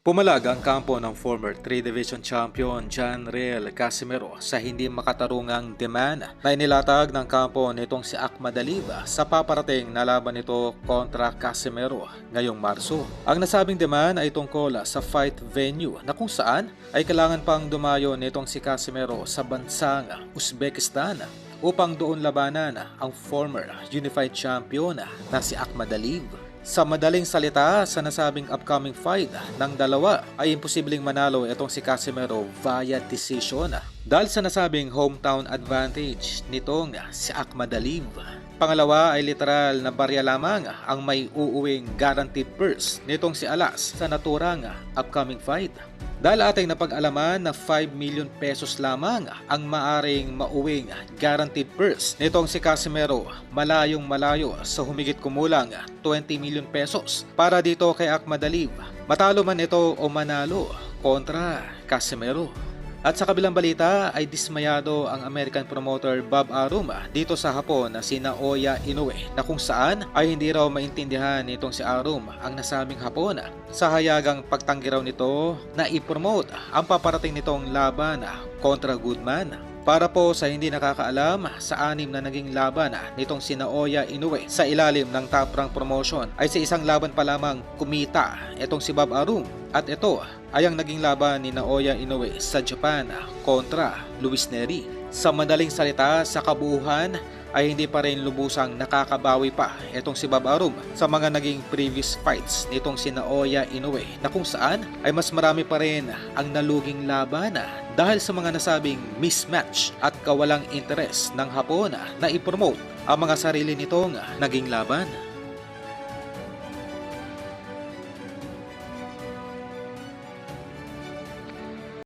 Pumalag ang kampo ng former 3 Division champion John Riel Casimero sa hindi makatarungang demand na inilatag ng kampo nitong si Akhmadalib sa paparating na laban nito kontra Casimero ngayong Marso. Ang nasabing demand ay tungkol sa fight venue na kung saan ay kailangan pang dumayo nitong si Casimero sa bansang Uzbekistan upang doon labanan ang former unified champion na si Akhmadalib. Sa madaling salita, sa nasabing upcoming fight ng dalawa ay imposibleng manalo itong si Casimero via decision dahil sa nasabing hometown advantage nitong si Akhmadalib. Pangalawa ay literal na barya lamang ang may uuwing guaranteed purse nitong si Alas sa naturang upcoming fight. Dahil ating napag-alaman na 5 million pesos lamang ang maaring mauwing guaranteed purse nitong si Casimero, malayong malayo sa humigit kumulang 20 million pesos para dito kay Akhmadalib. Matalo man ito o manalo kontra Casimero. At sa kabilang balita ay dismayado ang American promoter Bob Arum dito sa Hapon na si Naoya Inoue na kung saan ay hindi raw maintindihan nitong si Arum ang nasabing Hapon sa hayagang pagtanggi raw nito na i-promote ang paparating nitong laban kontra Goodman. Para po sa hindi nakakaalam, sa 6 na naging laban nitong si Naoya Inoue sa ilalim ng Top Rank Promotion ay sa isang laban pa lamang kumita itong si Bob Arum at ito ay ang naging laban ni Naoya Inoue sa Japan kontra Luis Neri. Sa madaling salita, sa kabuuan ay hindi pa rin lubusang nakakabawi pa itong si Bob Arum sa mga naging previous fights nitong si Naoya Inoue na kung saan ay mas marami pa rin ang naluging laban dahil sa mga nasabing mismatch at kawalang interes ng Hapon na ipromote ang mga sarili nitong naging laban.